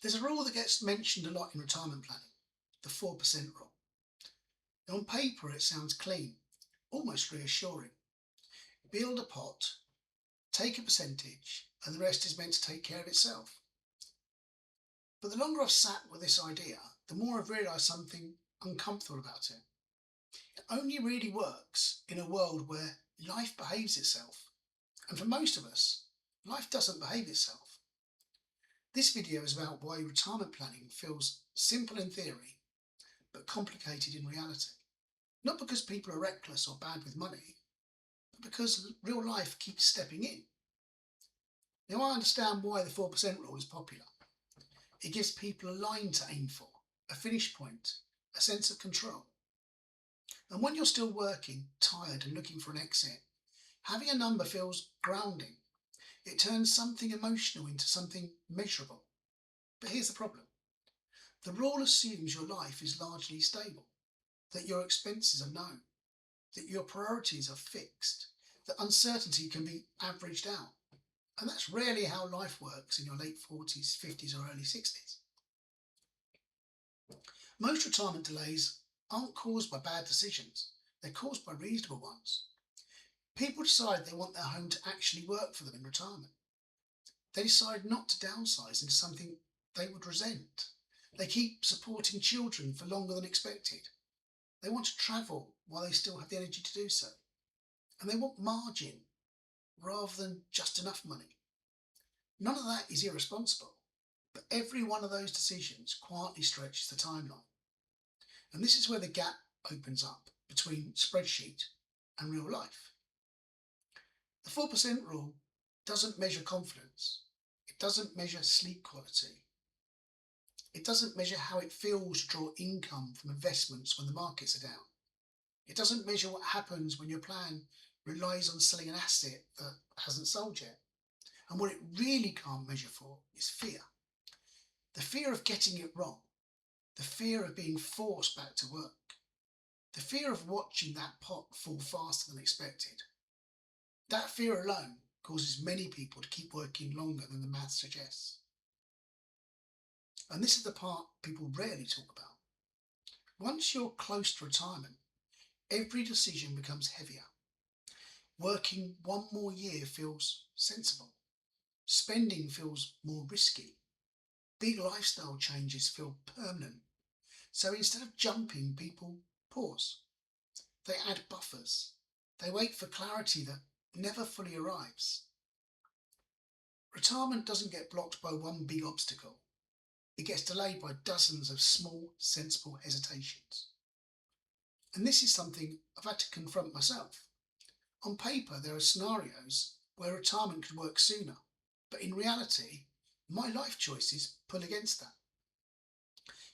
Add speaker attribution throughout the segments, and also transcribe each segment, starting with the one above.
Speaker 1: There's a rule that gets mentioned a lot in retirement planning, the 4% rule. Now, on paper, it sounds clean, almost reassuring. Build a pot, take a percentage, and the rest is meant to take care of itself. But the longer I've sat with this idea, the more I've realised something uncomfortable about it. It only really works in a world where life behaves itself. And for most of us, life doesn't behave itself. This video is about why retirement planning feels simple in theory, but complicated in reality. Not because people are reckless or bad with money, but because real life keeps stepping in. Now, I understand why the 4% rule is popular. It gives people a line to aim for, a finish point, a sense of control. And when you're still working, tired and looking for an exit, having a number feels grounding. It turns something emotional into something measurable. But here's the problem. The rule assumes your life is largely stable, that your expenses are known, that your priorities are fixed, that uncertainty can be averaged out. And that's rarely how life works in your late 40s, 50s or early 60s. Most retirement delays aren't caused by bad decisions. They're caused by reasonable ones. People decide they want their home to actually work for them in retirement. They decide not to downsize into something they would resent. They keep supporting children for longer than expected. They want to travel while they still have the energy to do so. And they want margin rather than just enough money. None of that is irresponsible, but every one of those decisions quietly stretches the timeline. And this is where the gap opens up between spreadsheet and real life. The 4% rule doesn't measure confidence. It doesn't measure sleep quality. It doesn't measure how it feels to draw income from investments when the markets are down. It doesn't measure what happens when your plan relies on selling an asset that hasn't sold yet. And what it really can't measure for is fear. The fear of getting it wrong. The fear of being forced back to work. The fear of watching that pot fall faster than expected. That fear alone causes many people to keep working longer than the math suggests. And this is the part people rarely talk about. Once you're close to retirement, every decision becomes heavier. Working one more year feels sensible. Spending feels more risky. Big lifestyle changes feel permanent. So instead of jumping, people pause. They add buffers. They wait for clarity that never fully arrives. Retirement doesn't get blocked by one big obstacle. It gets delayed by dozens of small, sensible hesitations. And this is something I've had to confront myself. On paper, there are scenarios where retirement could work sooner, but in reality, my life choices pull against that.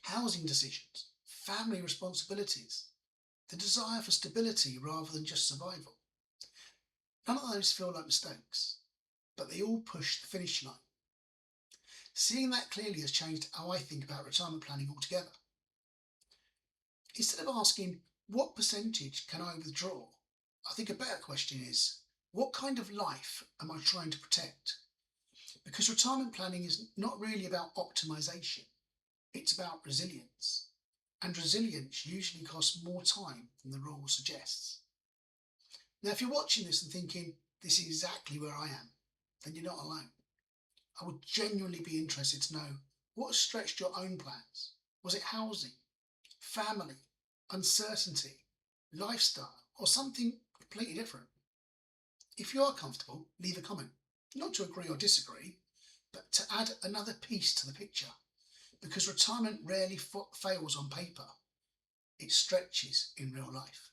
Speaker 1: Housing decisions, family responsibilities, the desire for stability rather than just survival. None of those feel like mistakes, but they all push the finish line. Seeing that clearly has changed how I think about retirement planning altogether. Instead of asking, what percentage can I withdraw? I think a better question is, what kind of life am I trying to protect? Because retirement planning is not really about optimization. It's about resilience. And resilience usually costs more time than the rule suggests. Now, if you're watching this and thinking, this is exactly where I am, then you're not alone. I would genuinely be interested to know what stretched your own plans. Was it housing, family, uncertainty, lifestyle, or something completely different? If you are comfortable, leave a comment. Not to agree or disagree, but to add another piece to the picture. Because retirement rarely fails on paper. It stretches in real life.